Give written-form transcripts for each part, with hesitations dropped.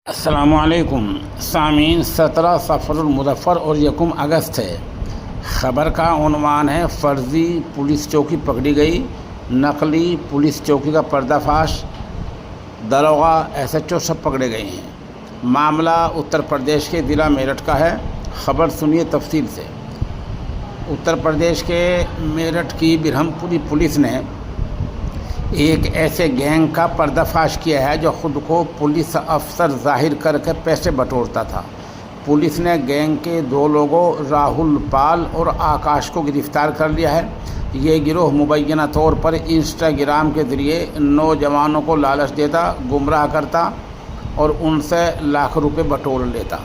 السلام علیکم سامعین، 17 سفر المظفر اور 1 اگست ہے۔ خبر کا عنوان ہے فرضی پولیس چوکی پکڑی گئی، نقلی پولیس چوکی کا پردہ فاش، داروغہ SHO سب پکڑے گئے ہیں۔ معاملہ اتر پردیش کے ضلع میرٹھ کا ہے۔ خبر سنیے تفصیل سے۔ اتر پردیش کے میرٹھ کی برہم پوری پولیس نے ایک ایسے گینگ کا پردہ فاش کیا ہے جو خود کو پولیس افسر ظاہر کر کے پیسے بٹورتا تھا۔ پولیس نے گینگ کے 2 لوگوں راہل پال اور آکاش کو گرفتار کر لیا ہے۔ یہ گروہ مبینہ طور پر انسٹاگرام کے ذریعے نوجوانوں کو لالچ دیتا، گمراہ کرتا اور ان سے لاکھ روپے بٹور لیتا۔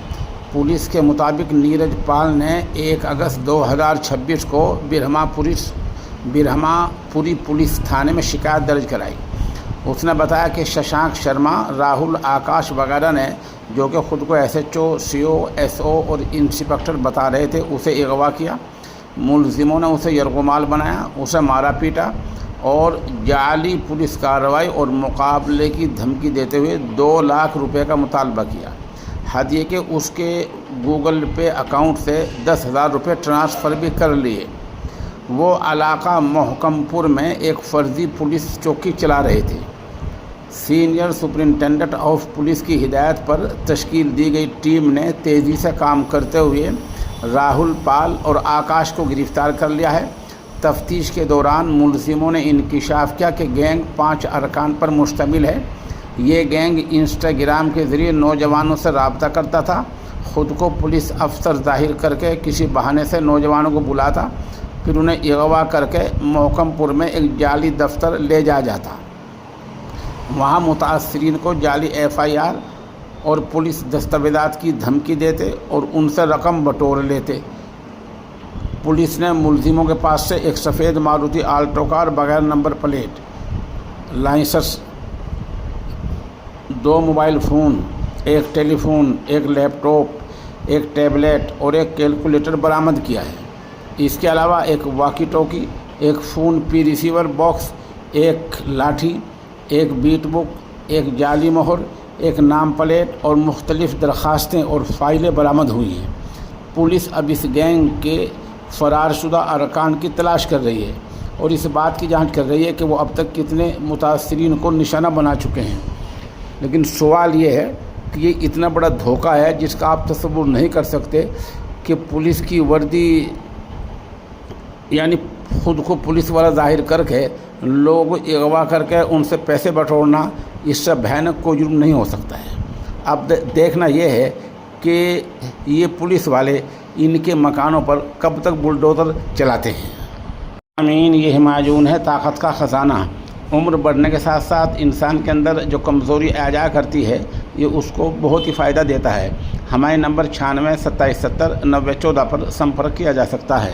پولیس کے مطابق نیرج پال نے 1 اگست 2026 کو برہما پوری پولیس تھانے میں شکایت درج کرائی۔ اس نے بتایا کہ ششانک شرما، راہل، آکاش وغیرہ نے، جو کہ خود کو SHO، CO، SO اور انسپکٹر بتا رہے تھے، اسے اغوا کیا۔ ملزموں نے اسے یرغمال بنایا، اسے مارا پیٹا اور جعلی پولیس کارروائی اور مقابلے کی دھمکی دیتے ہوئے 2 لاکھ روپے کا مطالبہ کیا۔ حد یہ کہ اس کے گوگل پے اکاؤنٹ سے 10,000 روپے ٹرانسفر بھی کر لیے۔ وہ علاقہ محکم پور میں ایک فرضی پولیس چوکی چلا رہے تھے۔ سینئر سپرنٹینڈنٹ آف پولیس کی ہدایت پر تشکیل دی گئی ٹیم نے تیزی سے کام کرتے ہوئے راہل پال اور آکاش کو گرفتار کر لیا ہے۔ تفتیش کے دوران ملزموں نے انکشاف کیا کہ گینگ 5 ارکان پر مشتمل ہے۔ یہ گینگ انسٹاگرام کے ذریعے نوجوانوں سے رابطہ کرتا تھا، خود کو پولیس افسر ظاہر کر کے کسی بہانے سے نوجوانوں کو بلاتا، پھر انہیں اغوا کر کے محکم پور میں ایک جعلی دفتر لے جاتا۔ وہاں متاثرین کو جعلی FIR اور پولیس دستاویزات کی دھمکی دیتے اور ان سے رقم بٹور لیتے۔ پولیس نے ملزموں کے پاس سے ایک سفید ماروتی آلٹو کار بغیر number plate, license, 2 mobile phone, 1 telephone, 1 laptop, 1 tablet اور 1 کیلکولیٹر برآمد کیا ہے۔ اس کے علاوہ 1 واکی ٹوکی، 1 فون پی ریسیور باکس، 1 لاٹھی، 1 بیٹ بک، 1 جعلی مہر، 1 نام پلیٹ اور مختلف درخواستیں اور فائلیں برآمد ہوئی ہیں۔ پولیس اب اس گینگ کے فرار شدہ ارکان کی تلاش کر رہی ہے اور اس بات کی جانچ کر رہی ہے کہ وہ اب تک کتنے متاثرین کو نشانہ بنا چکے ہیں۔ لیکن سوال یہ ہے کہ یہ اتنا بڑا دھوکہ ہے جس کا آپ تصور نہیں کر سکتے کہ پولیس کی وردی، یعنی خود کو پولیس والا ظاہر کر کے لوگ اغوا کر کے ان سے پیسے بٹورنا، اس سے بھیانک کوئی جرم نہیں ہو سکتا ہے۔ اب دیکھنا یہ ہے کہ یہ پولیس والے ان کے مکانوں پر کب تک بلڈوزر چلاتے ہیں۔ امین، یہ ہمایون ہے طاقت کا خزانہ۔ عمر بڑھنے کے ساتھ ساتھ انسان کے اندر جو کمزوری آ جایا کرتی ہے، یہ اس کو بہت ہی فائدہ دیتا ہے۔ ہمارے نمبر 96 27 70 90 14 پر سمپرک کیا جا سکتا ہے۔